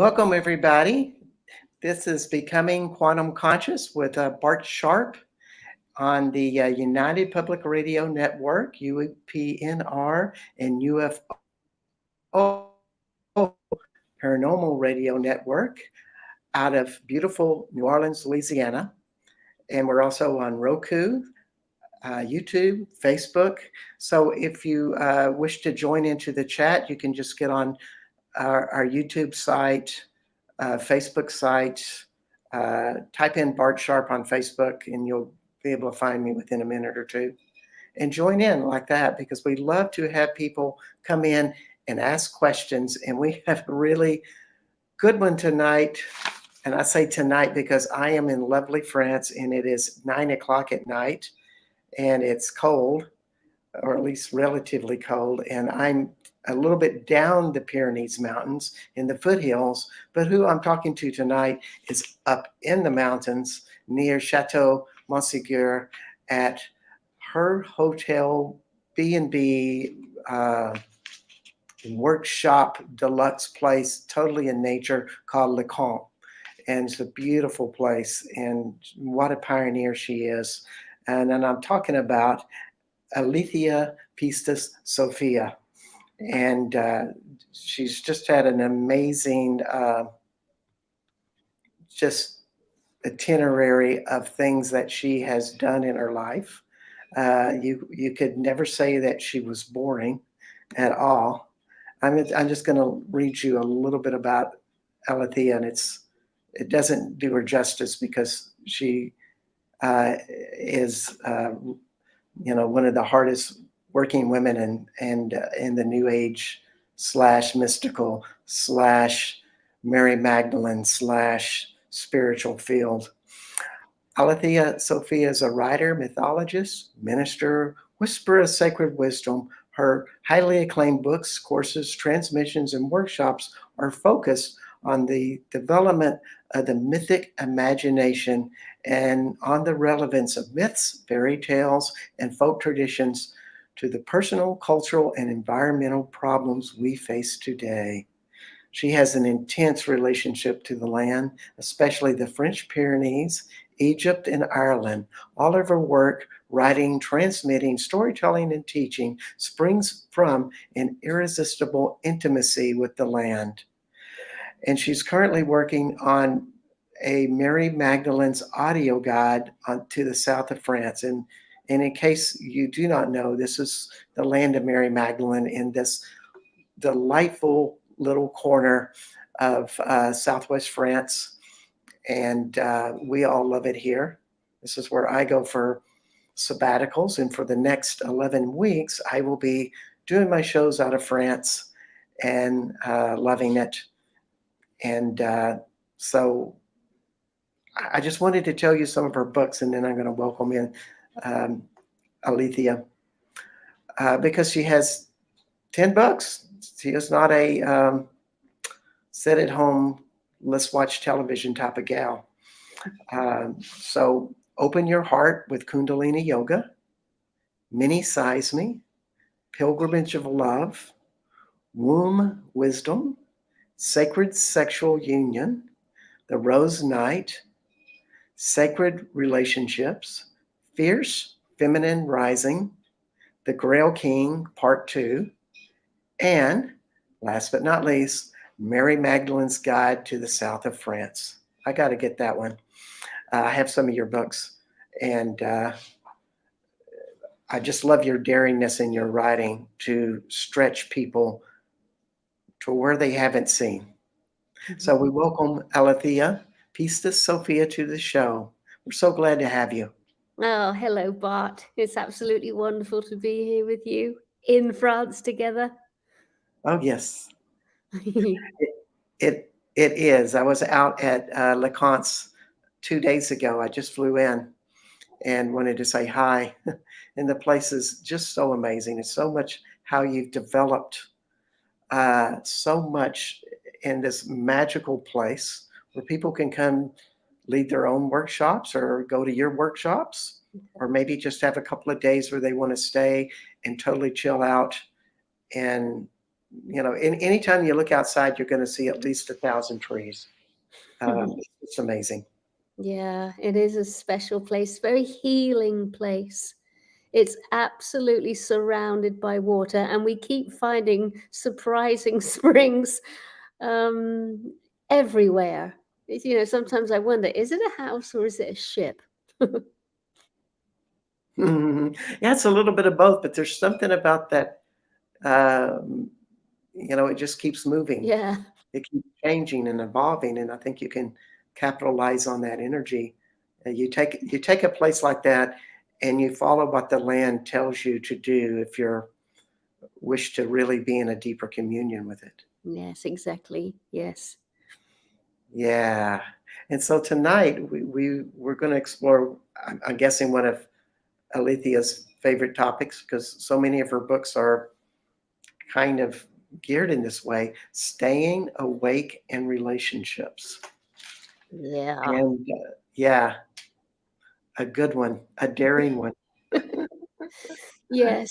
Welcome, everybody. This is Becoming Quantum Conscious with Bart Sharp on the United Public Radio Network, UPNR, and UFO Paranormal Radio Network out of beautiful New Orleans, Louisiana. And we're also on Roku, YouTube, Facebook. So if you wish to join into the chat, you can just get on our YouTube site, Facebook site, type in Bart Sharp on Facebook, and you'll be able to find me within a minute or two. And join in like that, because we love to have people come in and ask questions. And we have a really good one tonight. And I say tonight because I am in lovely France, and it is 9 o'clock at night, and it's cold, or at least relatively cold. And I'm a little bit down the Pyrenees Mountains in the foothills, but who I'm talking to tonight is up in the mountains near Chateau Montségur at her hotel B&B workshop deluxe place, totally in nature, called Le Camp. And it's a beautiful place, and what a pioneer she is. And then I'm talking about Aletheia, Pistis, Sophia. And she's just had an amazing just itinerary of things that she has done in her life. You could never say that she was boring at all. I'm just going to read you a little bit about Aletheia, and it doesn't do her justice, because she is one of the hardest working women and in the New Age / mystical / Mary Magdalene / spiritual field. Aletheia Sophia is a writer, mythologist, minister, whisperer of sacred wisdom. Her highly acclaimed books, courses, transmissions, and workshops are focused on the development of the mythic imagination and on the relevance of myths, fairy tales, and folk traditions to the personal, cultural, and environmental problems we face today. She has an intense relationship to the land, especially the French Pyrenees, Egypt, and Ireland. All of her work, writing, transmitting, storytelling, and teaching springs from an irresistible intimacy with the land. And she's currently working on a Mary Magdalene's audio guide to the south of France. And in case you do not know, this is the land of Mary Magdalene in this delightful little corner of southwest France. And we all love it here. This is where I go for sabbaticals. And for the next 11 weeks, I will be doing my shows out of France and loving it. And so I just wanted to tell you some of her books, and then I'm going to welcome in Aletheia, because she has 10 books. She is not a sit at home, let's watch television type of gal. So Open Your Heart with Kundalini Yoga, Mini Size Me, Pilgrimage of Love, Womb Wisdom, Sacred Sexual Union, The Rose Night, Sacred Relationships, Fierce Feminine Rising, The Grail King, Part 2, and last but not least, Mary Magdalene's Guide to the South of France. I got to get that one. I have some of your books, and I just love your daringness in your writing to stretch people to where they haven't seen. Mm-hmm. So we welcome Aletheia, Pistis, Sophia to the show. We're so glad to have you. Oh, hello, Bart. It's absolutely wonderful to be here with you in France together. Oh, yes. It is. I was out at Le Camp 2 days ago. I just flew in and wanted to say hi. And the place is just so amazing. It's so much how you've developed so much in this magical place where people can come lead their own workshops or go to your workshops, or maybe just have a couple of days where they want to stay and totally chill out and anytime you look outside, you're going to see at least 1,000 trees. It's amazing. Yeah, it is a special place, very healing place. It's absolutely surrounded by water, and we keep finding surprising springs um, everywhere. Sometimes I wonder, is it a house or is it a ship? Yeah, it's a little bit of both, but there's something about that. Um, it just keeps moving. Yeah, It keeps changing and evolving, and I think you can capitalize on that energy. You take a place like that, and you follow what the land tells you to do if you're wish to really be in a deeper communion with it. yes, exactly. Yes. Yeah. And so tonight we're going to explore. I'm guessing one of Aletheia's favorite topics because so many of her books are kind of geared in this way: staying awake in relationships. Yeah. And yeah, a good one, a daring one. Yes.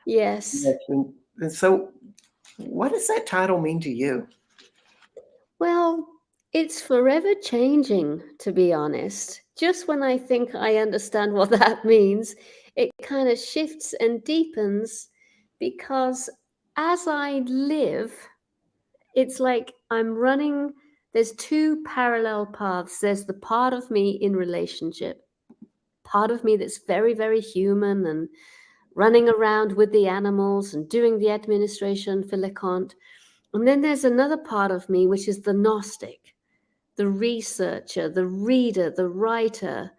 Yes. Yes, and so what does that title mean to you? Well, it's forever changing, to be honest. Just when I think I understand what that means, it kind of shifts and deepens because as I live, it's like I'm running. There's two parallel paths. There's the part of me in relationship, part of me that's very, very human and running around with the animals and doing the administration for LeConte. And then there's another part of me, which is the Gnostic, the researcher, the reader, the writer,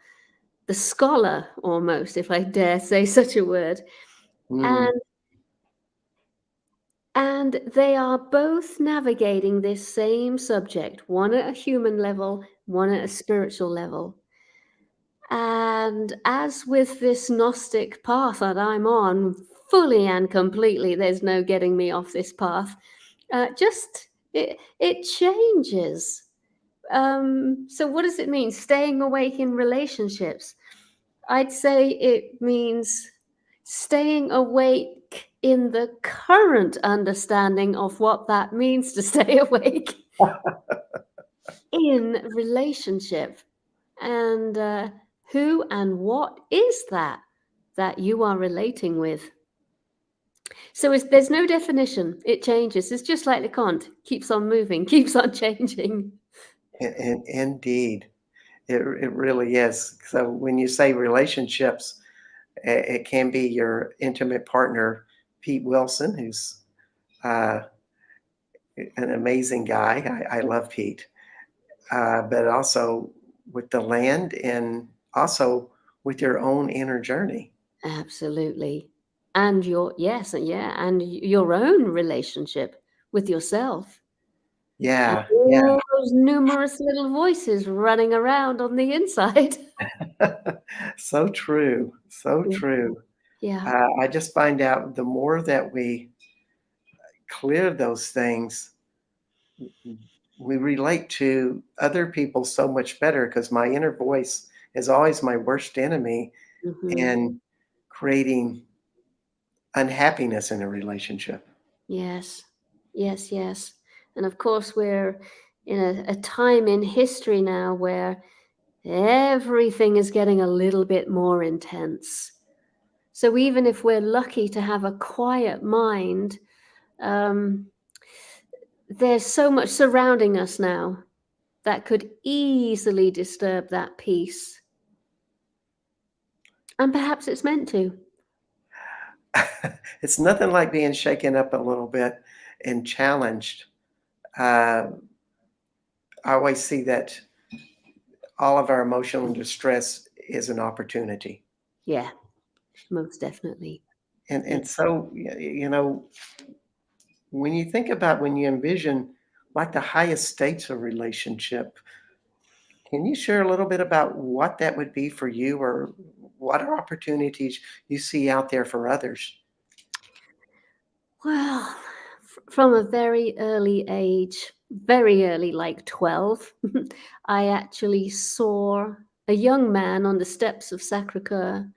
the scholar, almost, if I dare say such a word. Mm, And and they are both navigating this same subject, one at a human level, one at a spiritual level. And as with this Gnostic path that I'm on, fully and completely, there's no getting me off this path. Just it changes. So what does it mean? Staying awake in relationships. I'd say it means staying awake in the current understanding of what that means to stay awake in relationship. And who and what is that you are relating with? So there's no definition. It changes. It's just like the Kant, keeps on moving, keeps on changing. indeed, it really is. So when you say relationships, it can be your intimate partner, Pete Wilson, who's uh, an amazing guy. I love Pete, but also with the land and also with your own inner journey. Absolutely. And yes, and yeah, and your own relationship with yourself. And Yeah, yeah. all those numerous little voices running around on the inside. So true. So Yeah. true. Yeah. I just find out the more that we clear those things, we relate to other people so much better because my inner voice is always my worst enemy Mhm. in creating unhappiness in a relationship. Yes. Yes, yes. And of course, we're in a time in history now where everything is getting a little bit more intense. So even if we're lucky to have a quiet mind, um, there's so much surrounding us now that could easily disturb that peace. And perhaps it's meant to. It's nothing like being shaken up a little bit and challenged. Uh, I always see that all of our emotional distress is an opportunity. Yeah, most definitely. And Yes. so, when you think about when you envision like the highest states of relationship, can you share a little bit about what that would be for you or what are opportunities you see out there for others? Well, from a very early age, very early, like 12, I actually saw a young man on the steps of Sacre Coeur.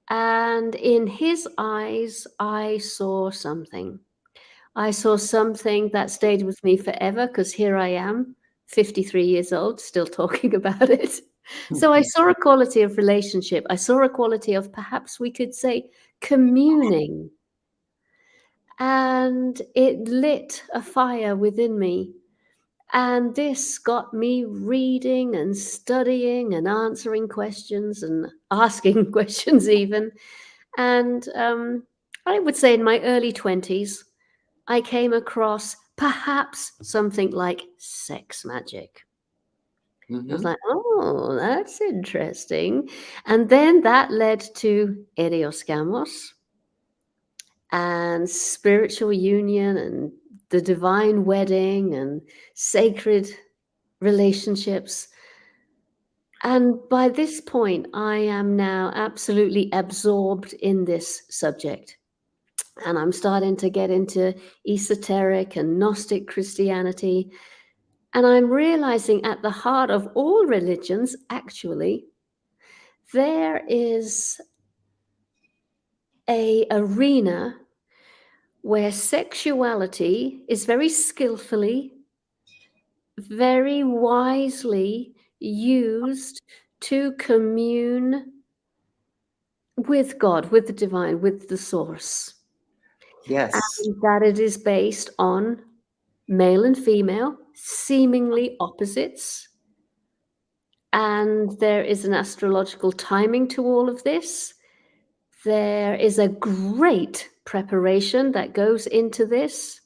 And in his eyes, I saw something. I saw something that stayed with me forever because here I am, 53 years old, still talking about it. So I saw a quality of relationship. I saw a quality of, perhaps we could say, communing. And it lit a fire within me. And this got me reading and studying and answering questions and asking questions even. And I would say in my early 20s, I came across perhaps something like sex magic. I was Mhm. like, oh, that's interesting. And then that led to Erioscamos and spiritual union and the divine wedding and sacred relationships. And by this point, I am now absolutely absorbed in this subject. And I'm starting to get into esoteric and Gnostic Christianity. And I'm realizing at the heart of all religions, actually, there is a arena where sexuality is very skillfully, very wisely used to commune with God, with the divine, with the source. Yes. And that it is based on male and female, seemingly opposites. And there is an astrological timing to all of this. There is a great preparation that goes into this.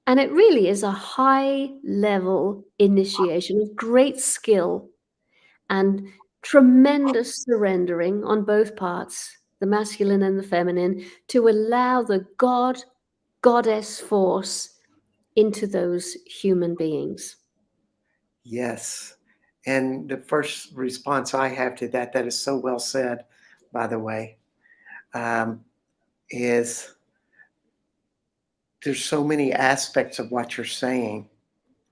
And it really is a high level initiation of great skill and tremendous surrendering on both parts, the masculine and the feminine, to allow the goddess force into those human beings. Yes. And the first response I have to that, that is so well said, by the way, um, is there's so many aspects of what you're saying.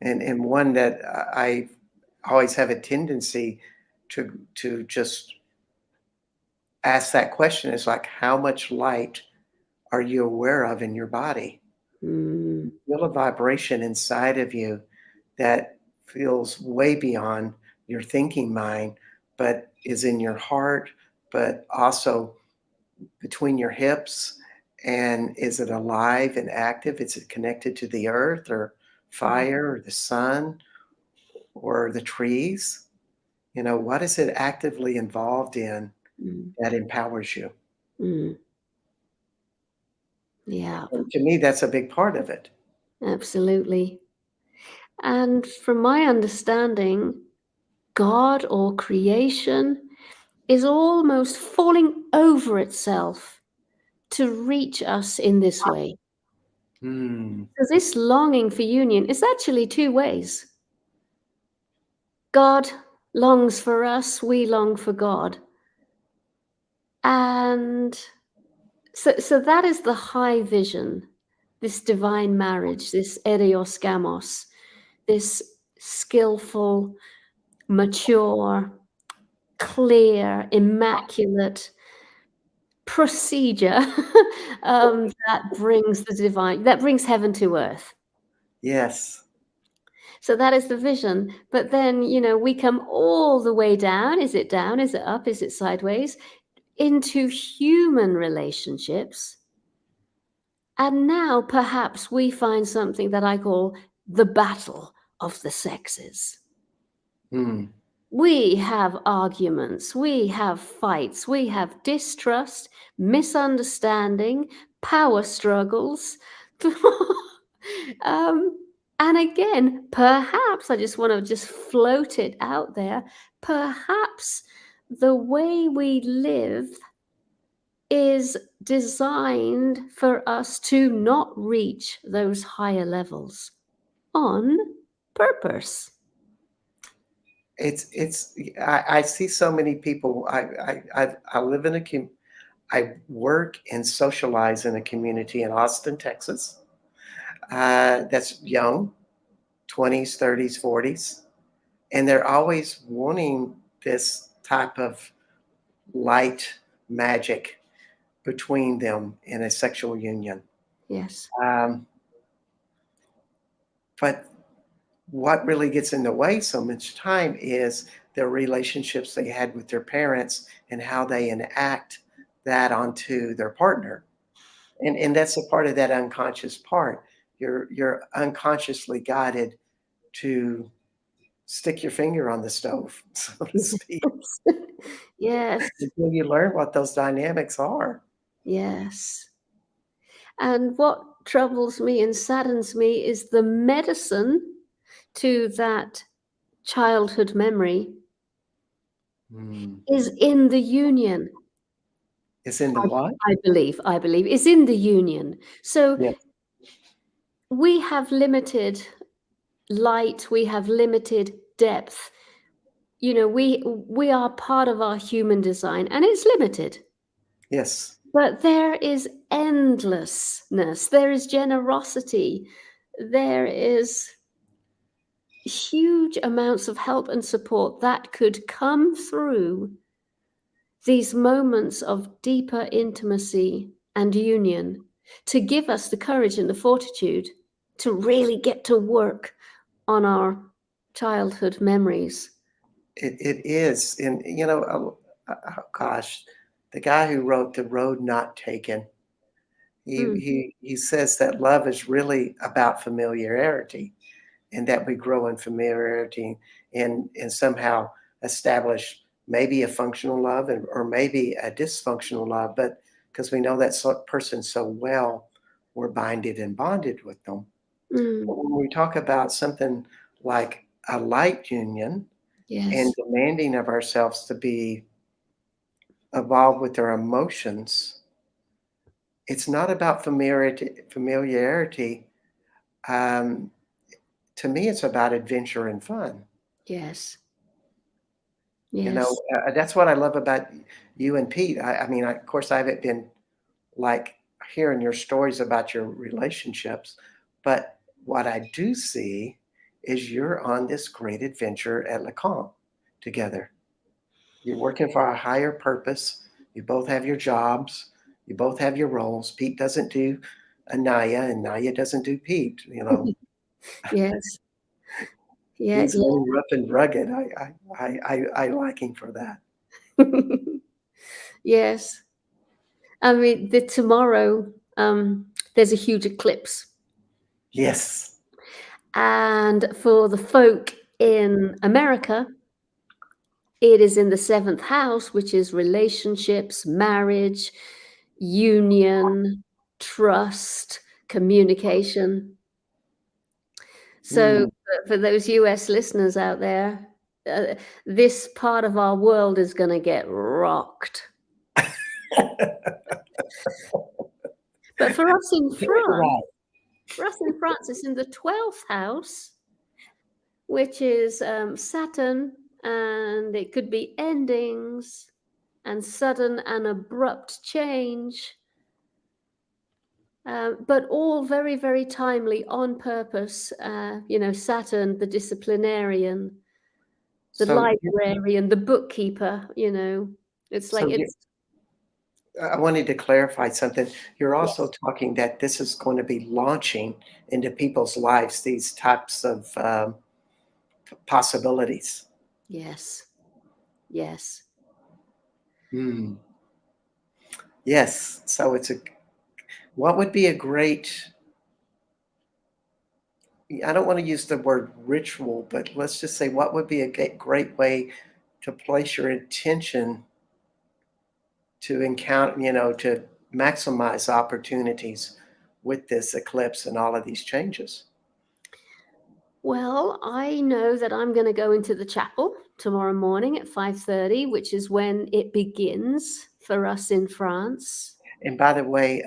And one that I always have a tendency to just ask that question is like, how much light are you aware of in your body? Mm, Feel a vibration inside of you that feels way beyond your thinking mind, but is in your heart, but also between your hips. And is it alive and active? Is it connected to the earth or fire or the sun or the trees? You know, what is it actively involved in mm, that empowers you? mm. Yeah, And to me, that's a big part of it. absolutely. And from my understanding, God or creation is almost falling over itself to reach us in this way. Hmm. So this longing for union is actually two ways. God longs for us, we long for God. And so that is the high vision, this divine marriage, this erios gamos, this skillful, mature, clear, immaculate procedure that brings the divine, that brings heaven to earth. Yes. So that is the vision. But then, we come all the way down. Is it down? Is it up? Is it sideways? Into human relationships. And now perhaps we find something that I call the battle of the sexes. Hmm. We have arguments, we have fights, we have distrust, misunderstanding, power struggles. um, and again, perhaps I just want to just float it out there. Perhaps the way we live is designed for us to not reach those higher levels on purpose. I see so many people. I live in I work and socialize in a community in Austin, Texas. That's young, 20s, 30s, 40s, and they're always wanting this type of light magic between them in a sexual union. Yes. Um, But what really gets in the way so much time is their relationships they had with their parents and how they enact that onto their partner. And that's a part of that unconscious part. You're unconsciously guided to stick your finger on the stove, so to speak, Yes, until you learn what those dynamics are. yes. And what troubles me and saddens me is the medicine to that childhood memory Mm. is in the union. It's in the what? I believe is in the union. So Yes, we have limited light, we have limited depth. You know, we are part of our human design and it's limited. yes. But there is endlessness, there is generosity, there is huge amounts of help and support that could come through these moments of deeper intimacy and union to give us the courage and the fortitude to really get to work on our childhood memories. It is, and, oh gosh, the guy who wrote The Road Not Taken, Mm, he says that love is really about familiarity, and that we grow in familiarity and somehow establish maybe a functional love or maybe a dysfunctional love, but because we know that person so well, we're binded and bonded with them. mm, But when we talk about something like a light union and yes, demanding of ourselves to be evolved with our emotions, it's not about familiarity. Um, to me, it's about adventure and fun. yes, You know, yes. that's what I love about you and Pete. I mean, of course, I haven't been like hearing your stories about your relationships, but what I do see is you're on this great adventure at LeComp together. You're working for a higher purpose. You both have your jobs. You both have your roles. Pete doesn't do Anaya, and Naya doesn't do Pete. Yes, yeah, He's very rough and rugged. I like him for that. yeah. Yes. I mean, the tomorrow, there's a huge eclipse. Yes. And for the folk in America, it is in the seventh house, which is relationships, marriage, union, trust, communication. So, Mm. for those US listeners out there, uh, this part of our world is going to get rocked. But Very right. For us in France, it's in the 12th house, which is Saturn, and it could be endings and sudden and abrupt change, but all very, very timely on purpose. Saturn, the disciplinarian, the So you librarian, the bookkeeper, it's like so you it's, I wanted to clarify something. You're also yes, talking that this is going to be launching into people's lives, these types of, possibilities. yes, yes. Mm. Yes. So it's a what would be a great I don't wanna use the word ritual, but let's just say what would be a great way to place your intention to encounter to maximize opportunities with this eclipse and all of these changes? Well, I know that I'm going to go into the chapel tomorrow morning at 5:30, which is when it begins for us in France. And by the way,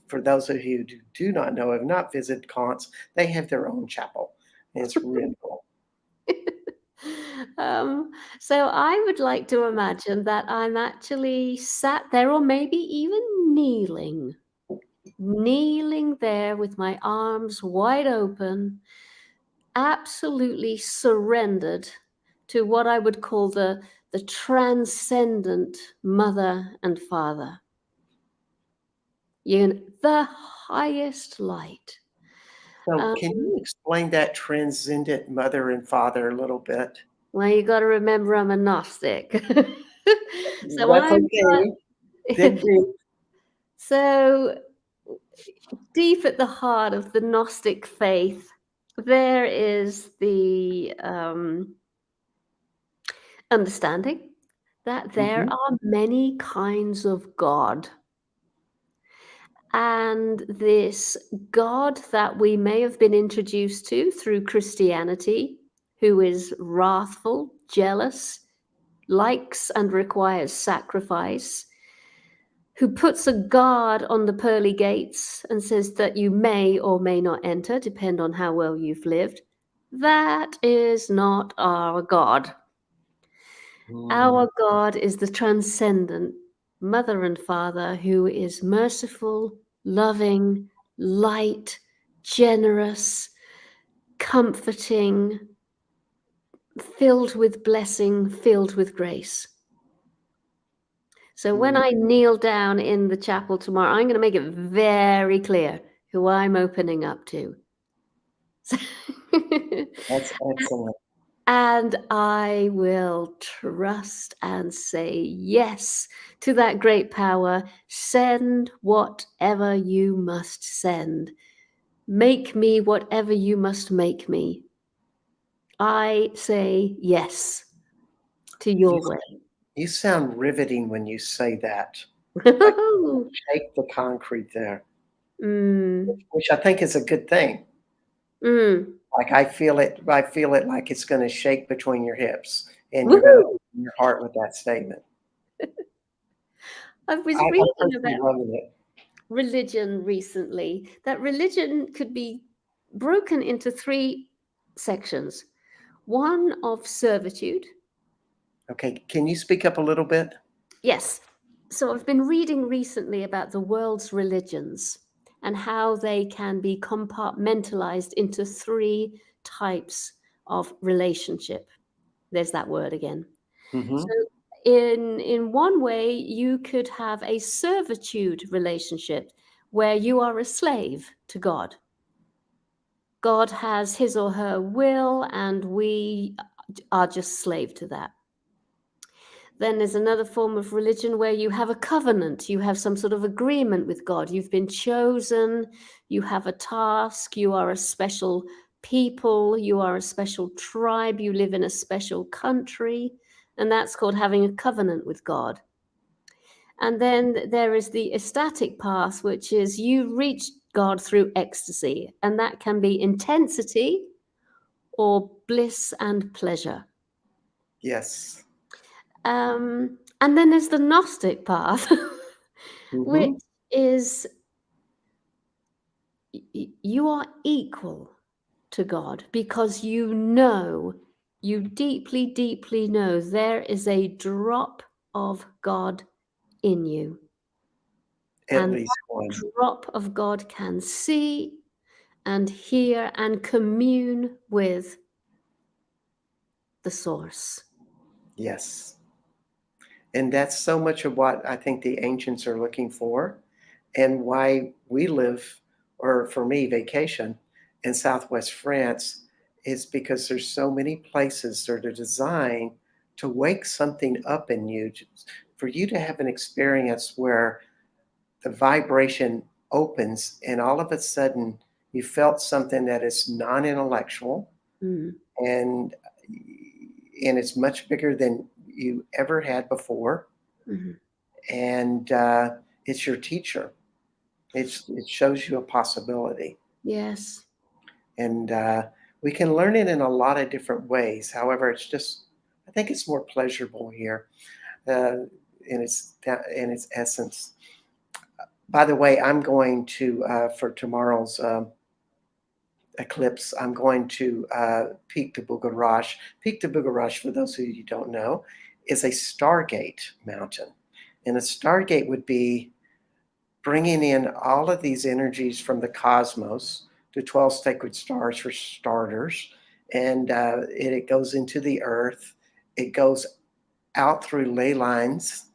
for those of you who do not know, have not visited Kant's, they have their own chapel, and it's really cool. um, so I would like to imagine that I'm actually sat there, or maybe even kneeling there with my arms wide open, absolutely surrendered to what I would call the transcendent mother and father, the highest light. So Um, can you explain that transcendent mother and father a little bit? well, you got to remember I'm a Gnostic. So That's I'm okay. not. Dig deep. So deep at the heart of the Gnostic faith, there is the understanding that there Mhm. are many kinds of God. And this God that we may have been introduced to through Christianity, who is wrathful, jealous, likes and requires sacrifice, who puts a guard on the pearly gates and says that you may or may not enter, depend on how well you've lived. That is not our God. Mm. Our God is the transcendent mother and father who is merciful, loving, light, generous, comforting, filled with blessing, filled with grace. So when Mm. I kneel down in the chapel tomorrow, I'm going to make it very clear who I'm opening up to. That's excellent. And I will trust and say yes to that great power. Send whatever you must send. Make me whatever you must make me. I say yes to You your way. you sound riveting when you say that. Like, shake the concrete there, Mm, which I think is a good thing. mm. Like, I feel it like it's gonna shake between your hips, and you're gonna Woohoo! open your heart with that statement. I was I'm reading personally about loving it. religion recently, that religion could be broken into three sections. One of servitude. Okay, can you speak up a little bit? Yes. So I've been reading recently about the world's religions and how they can be compartmentalized into three types of relationship. There's that word again. So Mhm. in one way, you could have a servitude relationship where you are a slave to God. God has his or her will, and we are just slave to that. Then there's another form of religion where you have a covenant, you have some sort of agreement with God. You've been chosen, you have a task, you are a special people, you are a special tribe, you live in a special country, and that's called having a covenant with God. And then there is the ecstatic path, which is you reach God through ecstasy, and that can be intensity or bliss and pleasure. Yes. And then there's the Gnostic path, which Mhm. is you are equal to God because you deeply, deeply know there is a drop of God in you. At And least that one. drop of God can see and hear and commune with the source. Yes. And that's so much of what I think the ancients are looking for, and why we live, or for me, vacation in Southwest France is because there's so many places that are designed to wake something up in you, for you to have an experience where the vibration opens and all of a sudden you felt something that is non-intellectual, Mm, and it's much bigger than you ever had before, mhm. and it's your teacher. It shows you a possibility, Yes. and we can learn it in a lot of different ways. However, it's just I think it's more pleasurable here, uh, in its essence. By the way, I'm going to for tomorrow's eclipse. I'm going to Peak de Bugarash. Peak de Bugarash, for those of you who don't know, is a stargate mountain, and a stargate would be bringing in all of these energies from the cosmos, the 12 sacred stars for starters, and it goes into the earth. It goes out through ley lines,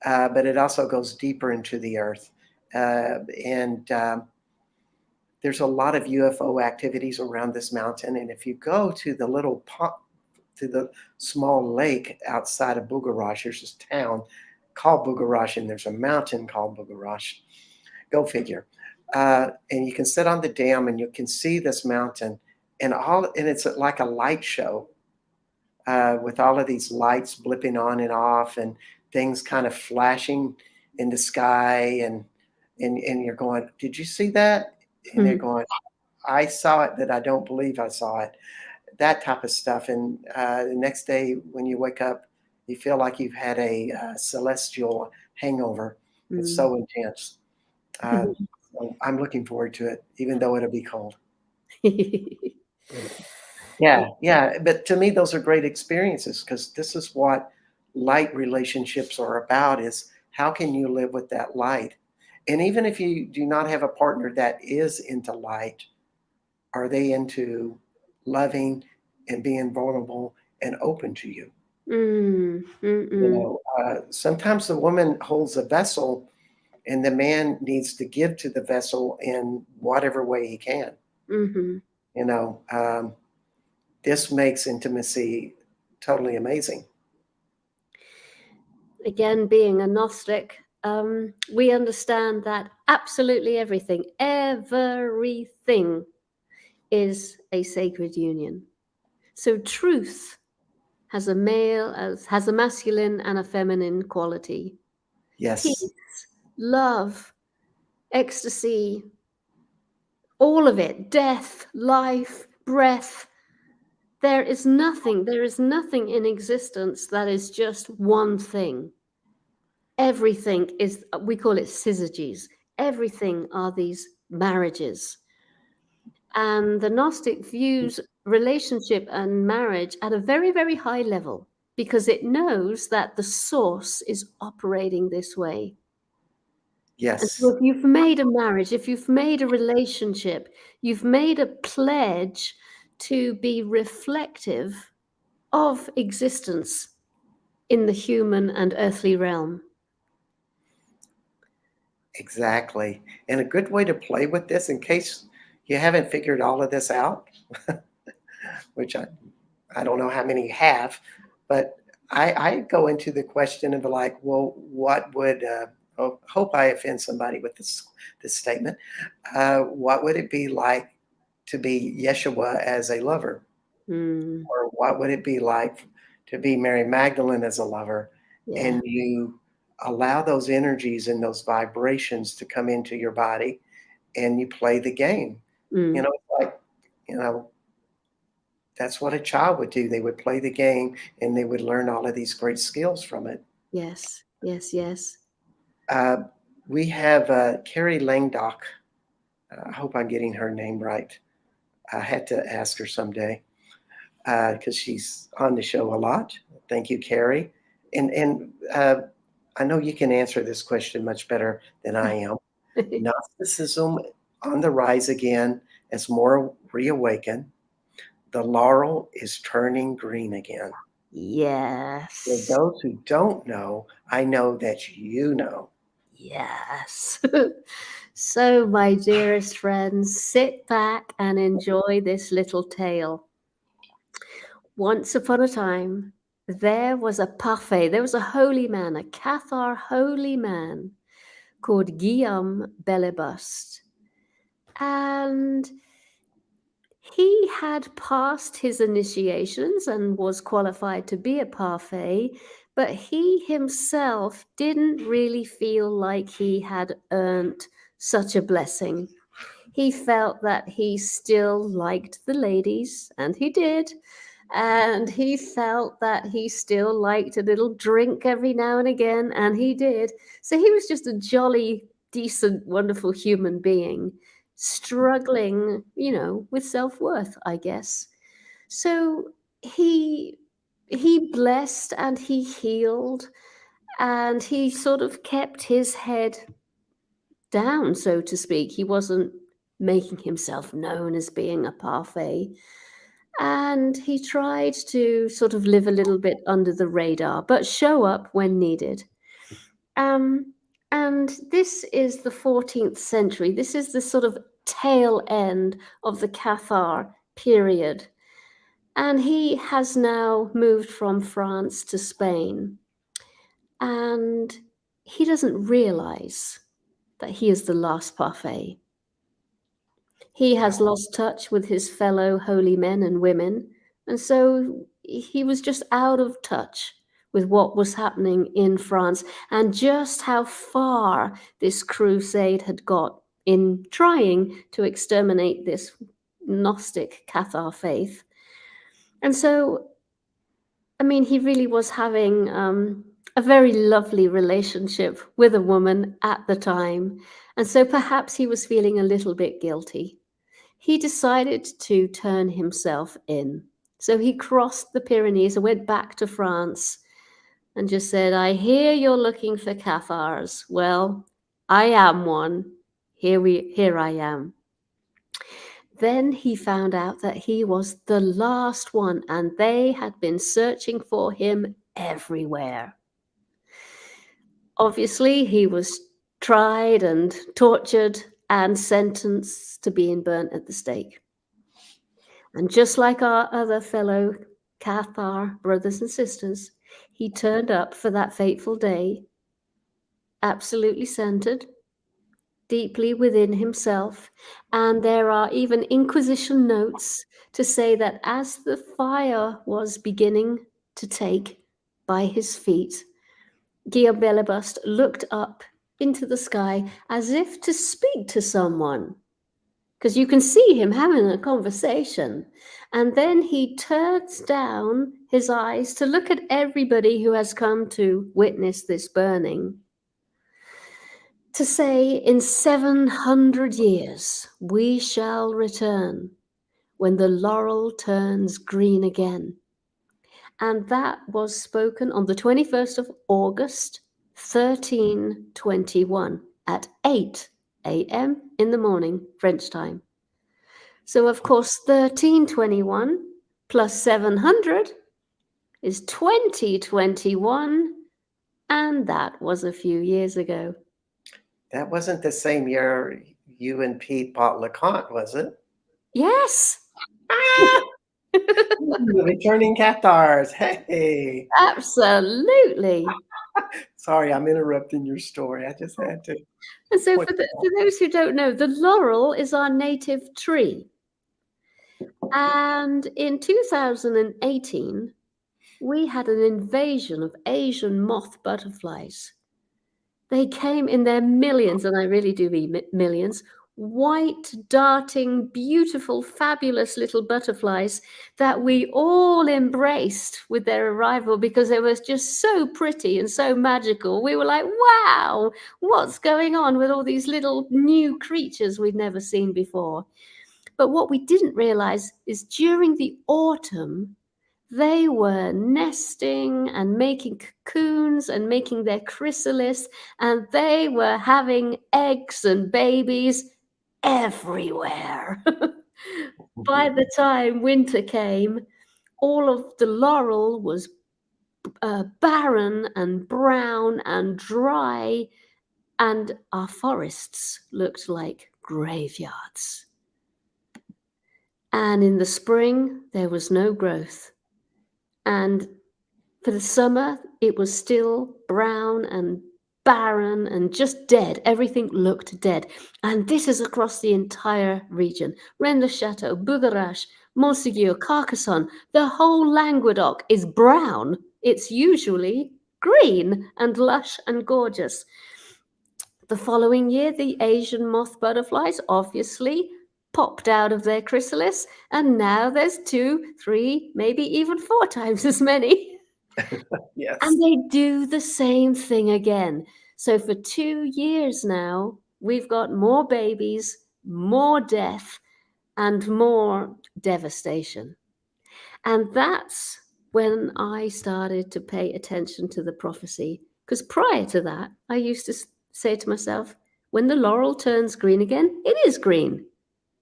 but it also goes deeper into the earth. And there's a lot of UFO activities around this mountain. And if you go to the little pond, to the small lake outside of Bugarash, there's this town called Bugarash, and there's a mountain called Bugarash. Go figure. And you can sit on the dam and you can see this mountain, and it's like a light show with all of these lights blipping on and off and things kind of flashing in the sky, and you're going, did you see that? And they're going, I saw it, that I don't believe I saw it. That type of stuff. And the next day when you wake up, you feel like you've had a celestial hangover. It's so intense. So I'm looking forward to it, even though it'll be cold. Yeah. But to me, those are great experiences, because this is what light relationships are about, is how can you live with that light? And even if you do not have a partner that is into light, are they into loving and being vulnerable and open to you? Sometimes the woman holds a vessel and the man needs to give to the vessel in whatever way he can. This makes intimacy totally amazing. Again, being a Gnostic, we understand that absolutely everything is a sacred union. So truth has a masculine and a feminine quality. Yes. Peace, love, ecstasy, all of it, death, life, breath. There is nothing in existence that is just one thing. Everything is, we call it syzygies. Everything are these marriages. And the Gnostic views relationship and marriage at a very, very high level, because it knows that the source is operating this way. Yes. And so if you've made a marriage, if you've made a relationship, you've made a pledge to be reflective of existence in the human and earthly realm. Exactly. And a good way to play with this, in case you haven't figured all of this out, which I don't know how many have, but I go into the question of like, well, what would, hope I offend somebody with this statement. What would it be like to be Yeshua as a lover? Or what would it be like to be Mary Magdalene as a lover? Yeah. And you allow those energies and those vibrations to come into your body, and you play the game. It's like, that's what a child would do. They would play the game and they would learn all of these great skills from it. Yes. We have Carrie Langdock. I hope I'm getting her name right. I had to ask her someday because she's on the show a lot. Thank you, Carrie. And I know you can answer this question much better than I am. Gnosticism on the rise again as more reawakened. The laurel is turning green again. Yes. For those who don't know, I know that you know. Yes. So, my dearest friends, sit back and enjoy this little tale. Once upon a time, there was a parfait, there was a holy man, a Cathar holy man called Guillaume Bellebust. And he had passed his initiations and was qualified to be a parfait, but he himself didn't really feel like he had earned such a blessing. He felt that he still liked the ladies, and he did. And he felt that he still liked a little drink every now and again, and he did. So he was just a jolly, decent, wonderful human being, struggling, with self-worth, I guess. So he blessed and he healed, and he sort of kept his head down, so to speak. He wasn't making himself known as being a parfait. And he tried to sort of live a little bit under the radar, but show up when needed. And this is the 14th century. This is the sort of tail end of the Cathar period. And he has now moved from France to Spain. And he doesn't realize that he is the last parfait. He has lost touch with his fellow holy men and women. And so he was just out of touch with what was happening in France and just how far this crusade had got in trying to exterminate this Gnostic Cathar faith. And so, I mean, he really was having a very lovely relationship with a woman at the time. And so perhaps he was feeling a little bit guilty. He decided to turn himself in. So he crossed the Pyrenees and went back to France and just said, I hear you're looking for Cathars. Well, I am one. Here I am. Then he found out that he was the last one, and they had been searching for him everywhere. Obviously, he was tried and tortured and sentenced to being burnt at the stake. And just like our other fellow Cathar brothers and sisters, he turned up for that fateful day, absolutely centered, deeply within himself. And there are even Inquisition notes to say that as the fire was beginning to take by his feet, Guillaume Bellebuste looked up into the sky as if to speak to someone, because you can see him having a conversation. And then he turns down his eyes to look at everybody who has come to witness this burning, to say, in 700 years, we shall return when the laurel turns green again. And that was spoken on the 21st of August, 1321 at 8 a.m. in the morning, French time. So, of course, 1321 plus 700 is 2021, and that was a few years ago. That wasn't the same year you and Pete bought LeConte, was it? Yes. The Returning Cathars. Hey. Absolutely. Sorry, I'm interrupting your story. I just had to. And so for those who don't know, the laurel is our native tree. And in 2018, we had an invasion of Asian moth butterflies. They came in their millions, and I really do mean millions, white, darting, beautiful, fabulous little butterflies that we all embraced with their arrival because they were just so pretty and so magical. We were like, wow, what's going on with all these little new creatures we'd never seen before? But what we didn't realize is during the autumn, they were nesting and making cocoons and making their chrysalis, and they were having eggs and babies everywhere. By the time winter came, all of the laurel was barren and brown and dry, and our forests looked like graveyards. And in the spring, there was no growth. And for the summer, it was still brown and barren and just dead. Everything looked dead. And this is across the entire region. Rennes-le-Château, Bouderache, Montségur, Carcassonne, the whole Languedoc is brown. It's usually green and lush and gorgeous. The following year, the Asian moth butterflies obviously popped out of their chrysalis, and now there's 2, 3, maybe even 4 times as many. Yes. And they do the same thing again. So for 2 years now, we've got more babies, more death, and more devastation. And that's when I started to pay attention to the prophecy. Because prior to that, I used to say to myself, when the laurel turns green again, it is green.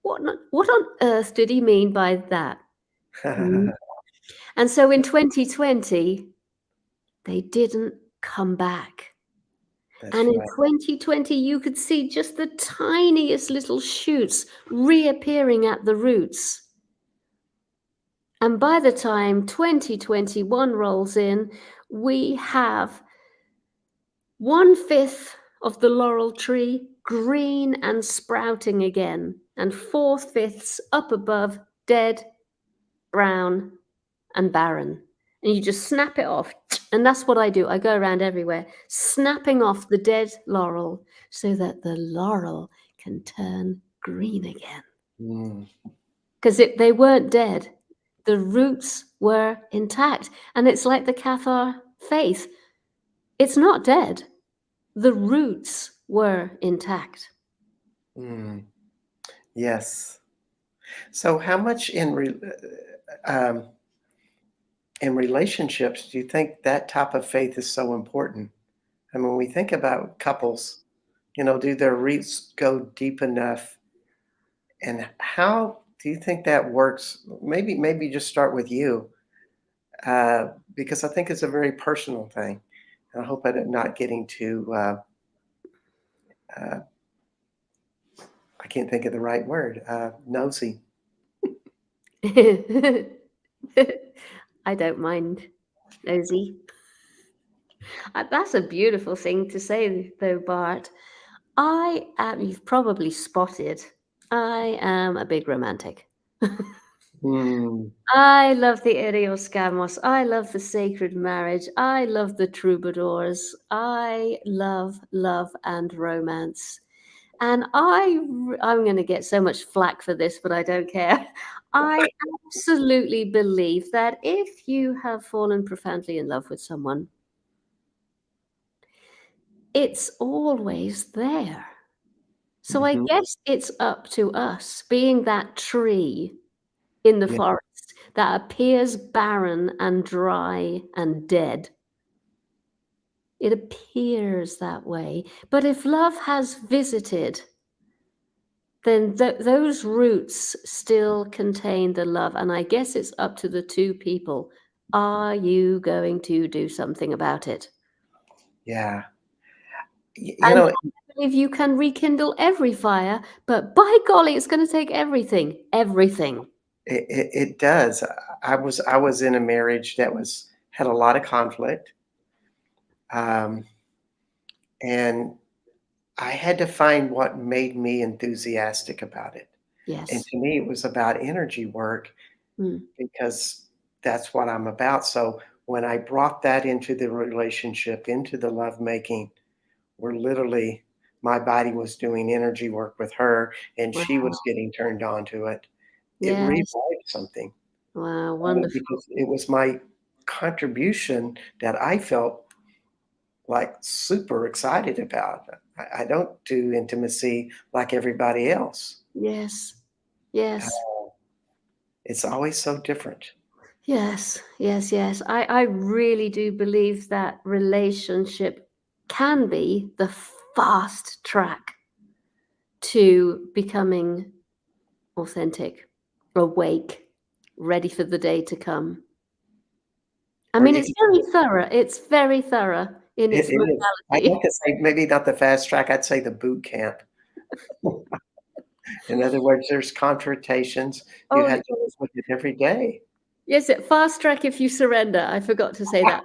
What on earth did he mean by that? And so in 2020, they didn't come back. And That's in right. 2020, you could see just the tiniest little shoots reappearing at the roots. And by the time 2021 rolls in, we have 1/5 of the laurel tree green and sprouting again, and 4/5 up above dead, brown, and barren. And you just snap it off. And that's what I do. I go around everywhere, snapping off the dead laurel so that the laurel can turn green again. Mm, Because they weren't dead. The roots were intact. And it's like the Cathar faith. It's not dead. The roots were intact. mm, yes. So, how much in relationships do you think that type of faith is so important? I mean, when we think about couples, do their roots go deep enough? And how do you think that works? Maybe just start with you, because I think it's a very personal thing. And I hope I'm not getting too, uh, I can't think of the right word, nosy. I don't mind, nosy. That's a beautiful thing to say, though, Bart. I am, you've probably spotted, I am a big romantic. Mm, I love the Irios. I love the sacred marriage. I love the troubadours. I love love and romance. And I'm going to get so much flack for this, but I don't care. I absolutely believe that if you have fallen profoundly in love with someone, it's always there. So I mhm, guess it's up to us, being that tree in the yeah, forest that appears barren and dry and dead. It appears that way. But if love has visited, then those roots still contain the love. And I guess it's up to the two people. Are you going to do something about it? yeah. Y- you And know, I believe you can rekindle every fire, but by golly, it's going to take everything. Everything. it does. I was in a marriage that had a lot of conflict, um, and I had to find what made me enthusiastic about it. And Yes. to me, it was about energy work Mm. because that's what I'm about. So when I brought that into the relationship, into the lovemaking, where literally my body was doing energy work with her and she Wow. was getting turned on to it, it Yes. revived something, Wow. Wonderful. because it was my contribution that I felt like super excited about. I don't do intimacy like everybody else. Yes. Yes. It's always so different. Yes. Yes. Yes. I really do believe that relationship can be the fast track to becoming authentic, awake, ready for the day to come. I Or mean, you it's can very thorough. It's very thorough in it its is. I'd modality. like to say maybe not the fast track, I'd say the boot camp. In other words, there's confrontations. You Oh, have to live yes. with it every day. Yes, fast track if you surrender. I forgot to say that.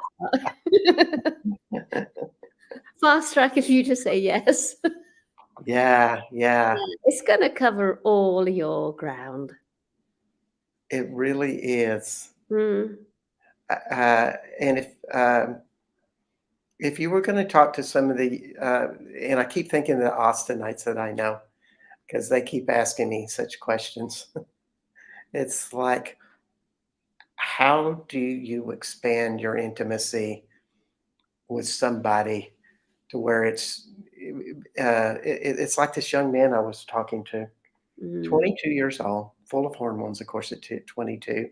Fast track if you just say yes. Yeah, yeah, It's gonna cover all your ground. it really is. Mm, And if you were gonna talk to some of the, and I keep thinking of the Austinites that I know, because they keep asking me such questions. It's like, how do you expand your intimacy with somebody to where it's like this young man I was talking to, mm, 22 years old, full of hormones, of course, at 22,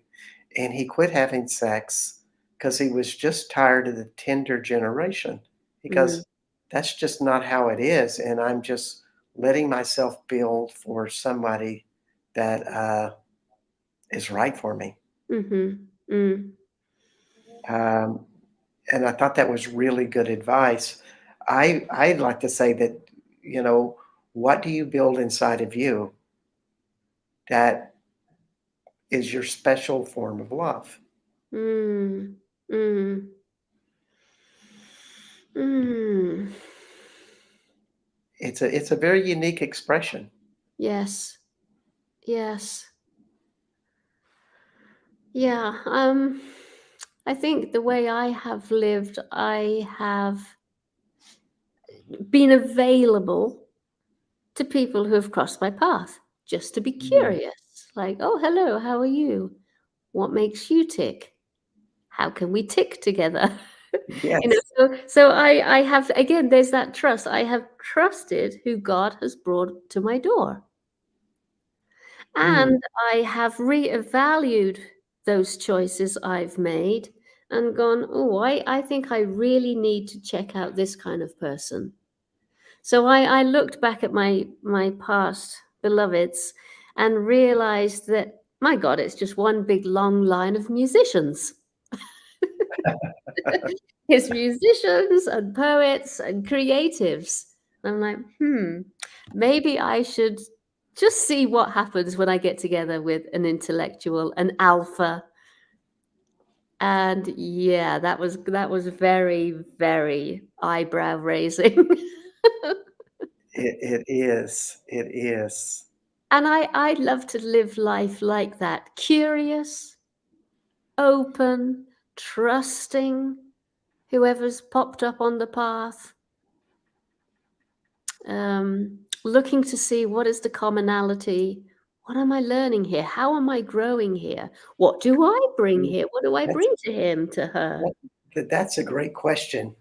and he quit having sex because he was just tired of the Tinder generation. He mm, goes, "That's just not how it is, and I'm just letting myself build for somebody that, is right for me." mhm, mm. Um, and I thought that was really good advice. I'd like to say that, you know, what do you build inside of you that is your special form of love? Mm. Mm. Mm. It's a very unique expression. Yes. Yes. Yeah. I think the way I have lived, I have been available to people who have crossed my path just to be Mm. curious. Like, oh, hello, how are you? What makes you tick? How can we tick together? Yes. So I have, again, there's that trust. I have trusted who God has brought to my door. Mm. And I have reevaluated those choices I've made and gone, oh, I think I really need to check out this kind of person. So I looked back at my past beloveds and realized that, my God, it's just one big long line of musicians. It's musicians and poets and creatives. I'm like, maybe I should just see what happens when I get together with an intellectual, an alpha. And yeah, that was very, very eyebrow raising. It is. It is. And I love to live life like that, curious, open, trusting whoever's popped up on the path, looking to see what is the commonality. What am I learning here? How am I growing here? What do I bring Mm. here? What do I That's bring to him, to her? that's a great question.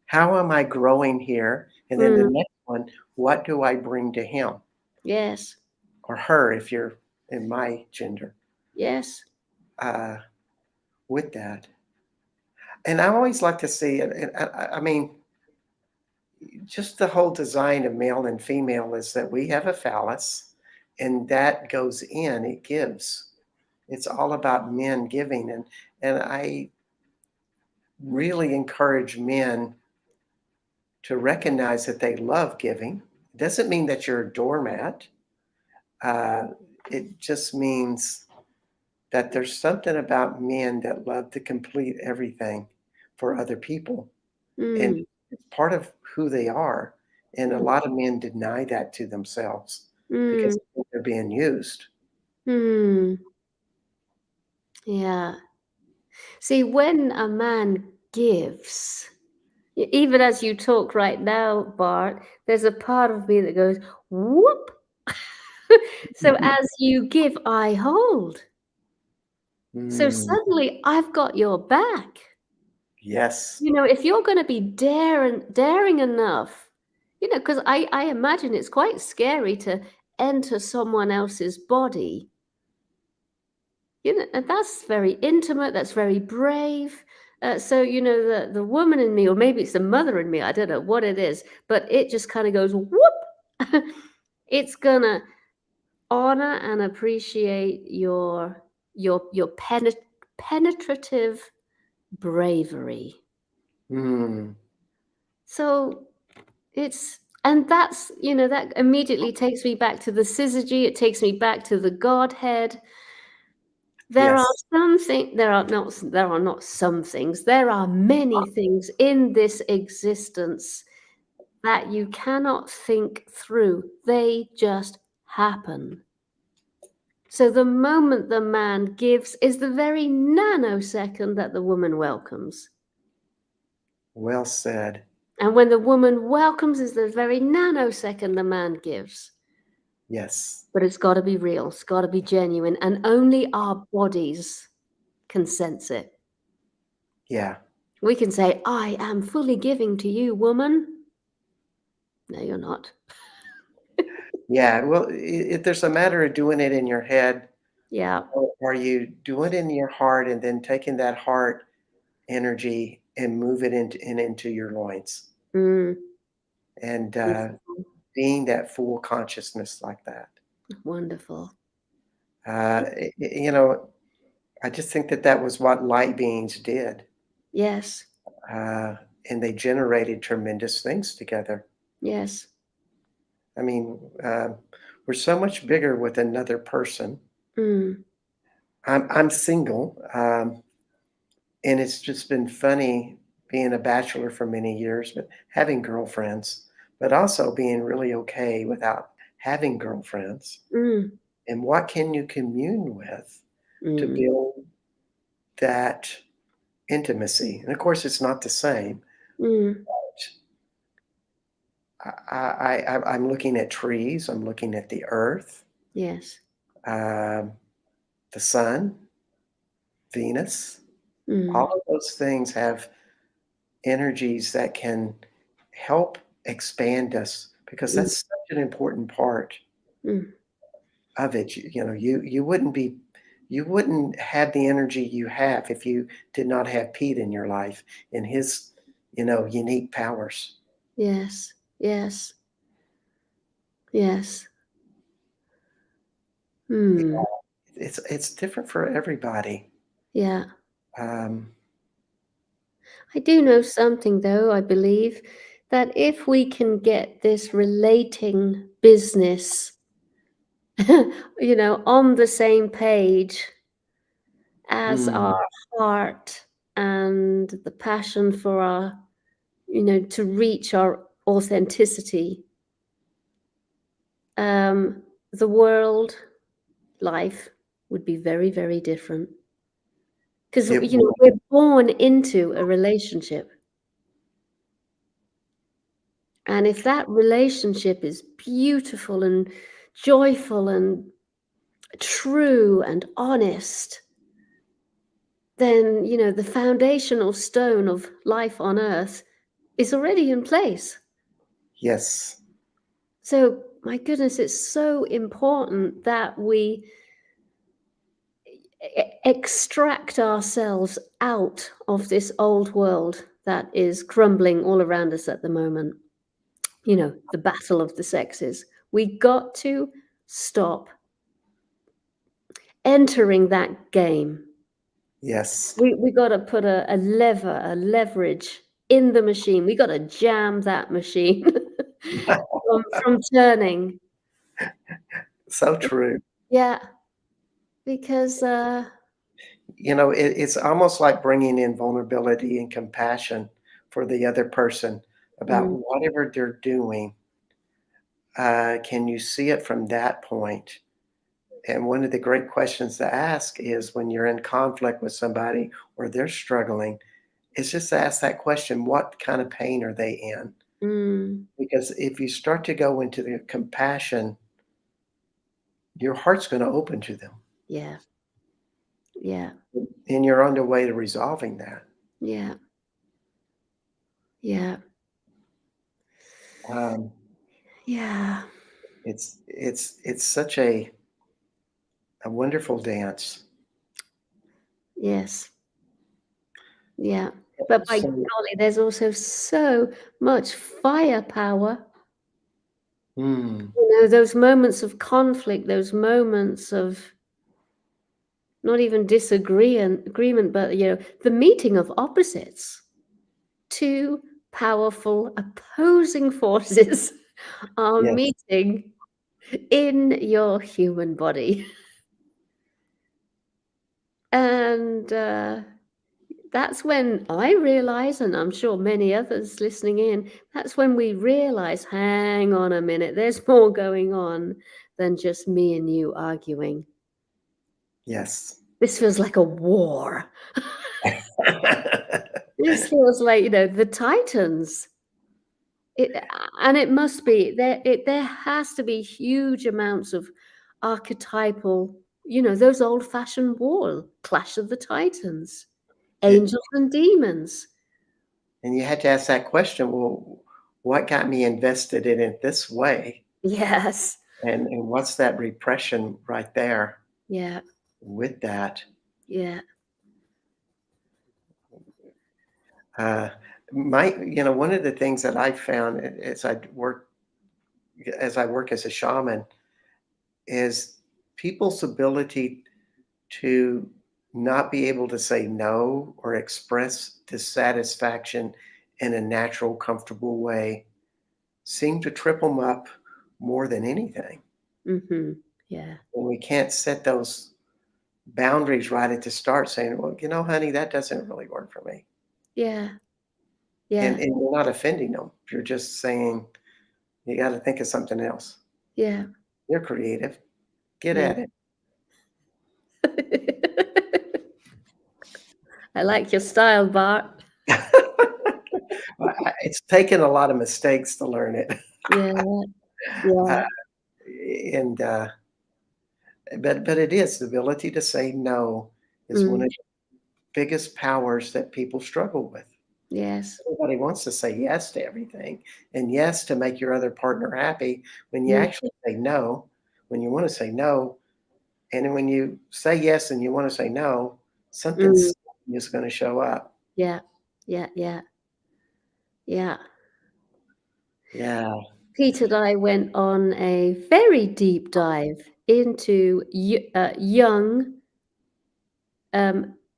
How am I growing here? And then the Mm, next one, what do I bring to him yes, or her if you're in my gender, yes. uh, with that? And I always like to see it. And I mean, just the whole design of male and female is that we have a phallus and that goes in, it gives. It's all about men giving. And I really encourage men to recognize that they love giving. It doesn't mean that you're a doormat. Uh, it just means that there's something about men that love to complete everything for other people. And Mm, it's part of who they are. And a mm, lot of men deny that to themselves because mm, they think they're being used. mm. Yeah. See, when a man gives, even as you talk right now, Bart, there's a part of me that goes, whoop. So as you give, I hold. So Mm, suddenly I've got your back. yes. If you're going to be daring enough, because I imagine it's quite scary to enter someone else's body. And that's very intimate. That's very brave. So the woman in me, or maybe it's the mother in me. I don't know what it is, but it just kind of goes whoop. It's gonna honor and appreciate your penetrative bravery. Mm, So and that immediately takes me back to the syzygy. It takes me back to the Godhead. yes. There are not some things. There are many things in this existence that you cannot think through. They just happen. So the moment the man gives is the very nanosecond that the woman welcomes. Well said. And when the woman welcomes is the very nanosecond the man gives. Yes. But it's got to be real. It's got to be genuine. And only our bodies can sense it. Yeah. We can say, I am fully giving to you, woman. No, you're not. Yeah. Well, there's a matter of doing it in your head, Yeah. or are you doing it in your heart and then taking that heart energy and move it into your loins Mm, and beautiful. being that full consciousness like that. Wonderful. You know, I just think that that was what light beings did. Yes. Uh, and they generated tremendous things together. Yes. I mean, we're so much bigger with another person. Mm. I'm single, and it's just been funny being a bachelor for many years, but having girlfriends, but also being really okay without having girlfriends. Mm. And what can you commune with to Mm. build that intimacy? And of course, it's not the same. Mm. I'm looking at trees. I'm looking at the earth, Yes. um, the sun, Venus. All Mm. of those things have energies that can help expand us because Mm. that's such an important part Mm. of it. You wouldn't have the energy you have if you did not have Pete in your life and his, unique powers. Yes. Yes. Yes. Yeah, Hmm. it's different for everybody. Yeah. Um, I do know something, though, I believe, that if we can get this relating business, on the same page as mm, our heart and the passion for our, to reach our authenticity, um, the world, life would be very, very different. Because, it would. we're born into a relationship. And if that relationship is beautiful and joyful and true and honest, then, the foundational stone of life on earth is already in place. Yes. So, my goodness, it's so important that we extract ourselves out of this old world that is crumbling all around us at the moment. The battle of the sexes. We got to stop entering that game. Yes. We gotta put a leverage in the machine. We gotta jam that machine from turning. So true. Yeah, because, It's almost like bringing in vulnerability and compassion for the other person about mm, whatever they're doing. Can you see it from that point? And one of the great questions to ask is when you're in conflict with somebody or they're struggling, is just to ask that question, what kind of pain are they in? mm, Because if you start to go into the compassion, your heart's going to open to them yeah, yeah, and you're on the way to resolving that. yeah, yeah, Um, yeah, it's such a wonderful dance. yes, yeah. But by So, golly, there's also so much firepower. mm, Those moments of conflict, those moments of not even agreement, but, the meeting of opposites. Two powerful opposing forces are yes, meeting in your human body. And, that's when I realize, and I'm sure many others listening in, that's when we realize, "Hang on a minute, there's more going on than just me and you arguing. yes. This feels like a war." This feels like, the Titans. It and it must be there has to be huge amounts of archetypal, those old-fashioned war, Clash of the Titans, It angels and demons. and you had to ask that question, well, what got me invested in it this way? Yes. And what's that repression right there Yeah, with that? yeah. Uh, one of the things that I found as I work as a shaman is people's ability to not be able to say no or express dissatisfaction in a natural, comfortable way seem to trip them up more than anything. Yeah. And we can't set those boundaries right at the start saying, well, honey, that doesn't really work for me. Yeah. And Yeah. you're not offending them. You're just saying, you got to think of something else. Yeah. You're creative. Get Yeah. at it. I like your style, Bart. It's taken a lot of mistakes to learn it. Yeah. Yeah. Uh, and but it is the ability to say no is one of Mm. the biggest powers that people struggle with. Yes. Everybody wants to say yes to everything and yes to make your other partner happy. When you Mm. actually say no, when you want to say no, and then when you say yes and you want to say no, something Mm. is going to show up. Yeah. Yeah. Yeah. Yeah. Yeah. Pete and I went on a very deep dive into young.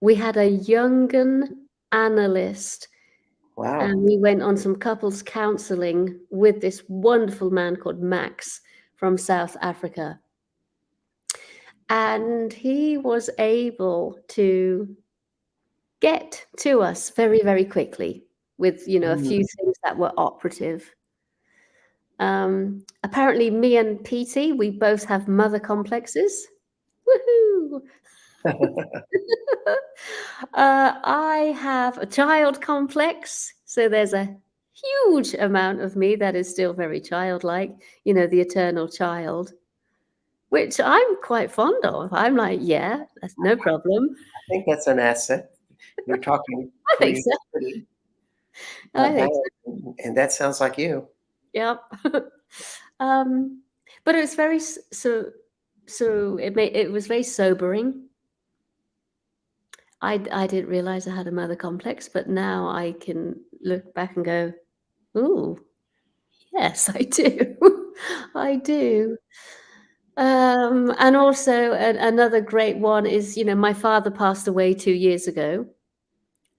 We had a Jungian analyst, Wow. and we went on some couples counseling with this wonderful man called Max from South Africa. And he was able to get to us very, very quickly with, a Mm. few things that were operative. Apparently, me and Petey, we both have mother complexes. Woohoo! I have a child complex, so there's a huge amount of me that is still very childlike, the eternal child, which I'm quite fond of. I'm like, yeah, that's no problem. I think that's an asset. You're talking I think so. creativity I about think so. and that sounds like you. Yep. um, but it was very so it was very sobering. I didn't realize I had a mother complex, but now I can look back and go, ooh, yes, I do. I do. And also another great one is, my father passed away 2 years ago.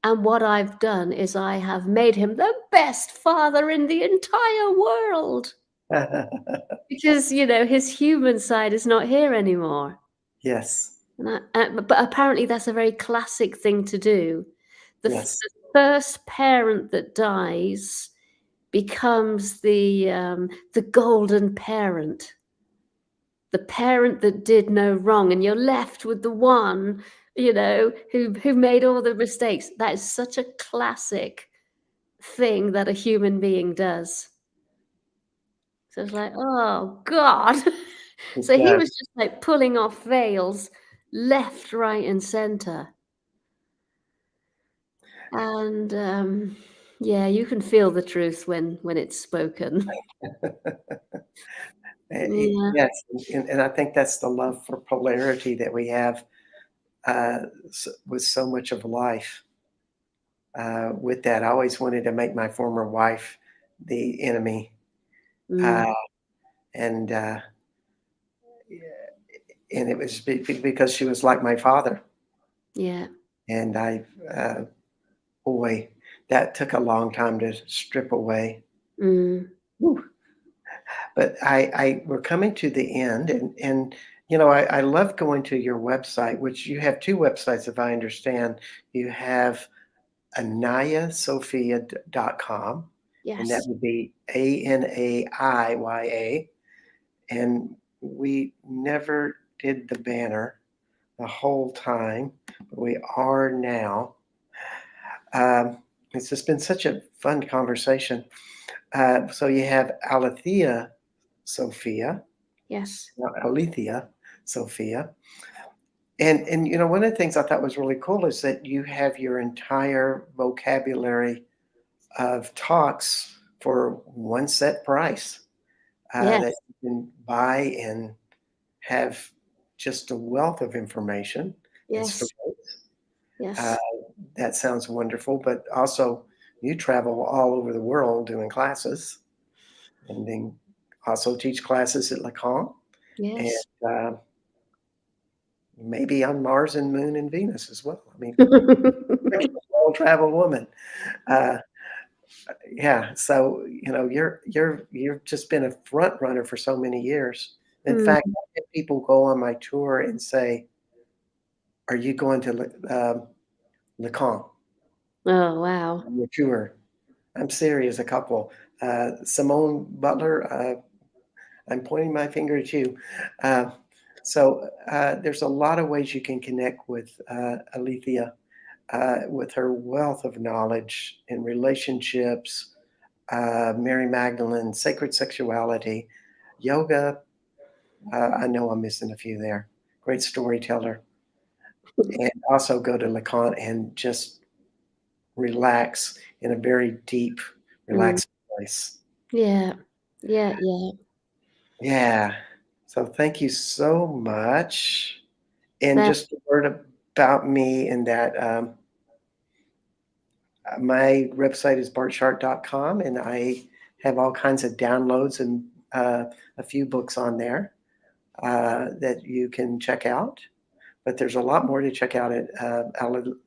And what I've done is I have made him the best father in the entire world because, his human side is not here anymore. Yes. But apparently that's a very classic thing to do. Yes. The first parent that dies becomes the golden parent, the parent that did no wrong, and you're left with the one, who made all the mistakes. That is such a classic thing that a human being does. So it's like, oh God. It So he does. was just like pulling off veils left, right, and center. And yeah, you can feel the truth when it's spoken. Yeah. Yes, and I think that's the love for polarity that we have, with so much of life. With that, I always wanted to make my former wife the enemy, uh, Mm, and, and it was because she was like my father, yeah. and boy, that took a long time to strip away. Mm, Whew. But we're coming to the end, and I love going to your website, which you have 2 websites, if I understand. You have anayasophia.com, and that yes. would be Anaiya, and we never did the banner the whole time, but we are now. It's just been such a fun conversation. So you have Aletheia Sophia, Yes. Aletheia Sophia. And one of the things I thought was really cool is that you have your entire vocabulary of talks for one set price, that Yes. you can buy and have just a wealth of information and Yes. stories. Uh, Yes. that sounds wonderful, but also you travel all over the world doing classes and then also teach classes at Lacan and Yes. uh, maybe on Mars and Moon and Venus as well. I mean, world travel woman. Uh, Yeah, so, you've just been a front runner for so many years. In Mm. fact, I had people go on my tour and say, "Are you going to Le Camp Oh, wow. on your tour?" I'm serious, a couple. Simone Butler, I'm pointing my finger at you. Uh, there's a lot of ways you can connect with Aletheia, with her wealth of knowledge in relationships, Mary Magdalene, sacred sexuality, yoga. I know I'm missing a few there. Great storyteller. And also go to Lacan and just relax in a very deep, Mm. relaxed place. Yeah. Yeah, yeah. Yeah. So thank you so much. And That just a word about me in that my website is bartshart.com, and I have all kinds of downloads and a few books on there that you can check out. But there's a lot more to check out at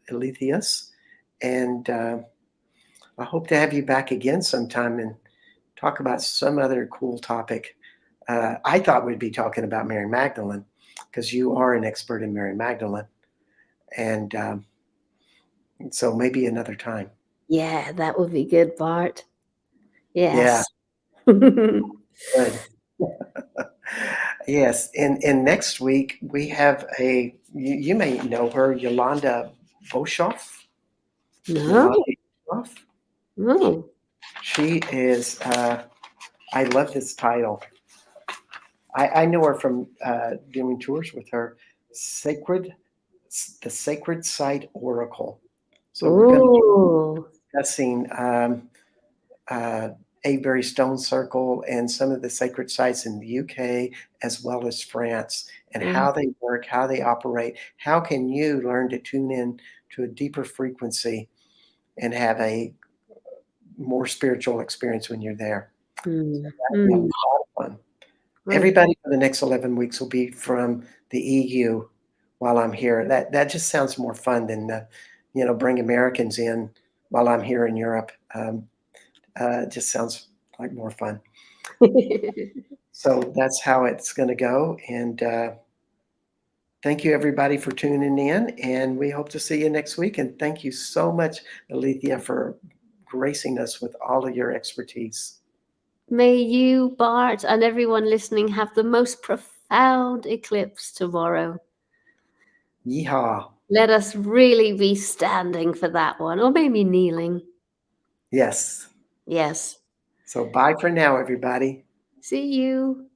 Aletheus. And I hope to have you back again sometime and talk about some other cool topic. I thought we'd be talking about Mary Magdalene because you are an expert in Mary Magdalene. And so maybe another time. yeah, that would be good, Bart. Yeah, Yes. good. Yes. And next week we have you may know her, Yolanda Boshoff. Yolanda No, Boshoff. She, no. she is, I love this title. I know her from doing tours with her, Sacred, the Sacred Site Oracle. So we're going to be Oh, discussing uh, Avebury Stone Circle and some of the sacred sites in the UK as well as France, and wow. how they work, how they operate. How can you learn to tune in to a deeper frequency and have a more spiritual experience when you're there? Mm, That'll be a mm. lot of fun. Oh, Everybody for the next 11 weeks will be from the EU while I'm here. That just sounds more fun than bring Americans in while I'm here in Europe. It just sounds like more fun. So that's how it's going to go. And thank you, everybody, for tuning in. And we hope to see you next week. And thank you so much, Alethea, for gracing us with all of your expertise. May you, Bart, and everyone listening have the most profound eclipse tomorrow. Yeehaw. Let us really be standing for that one, or maybe kneeling. Yes. Yes. So bye for now, everybody. See you.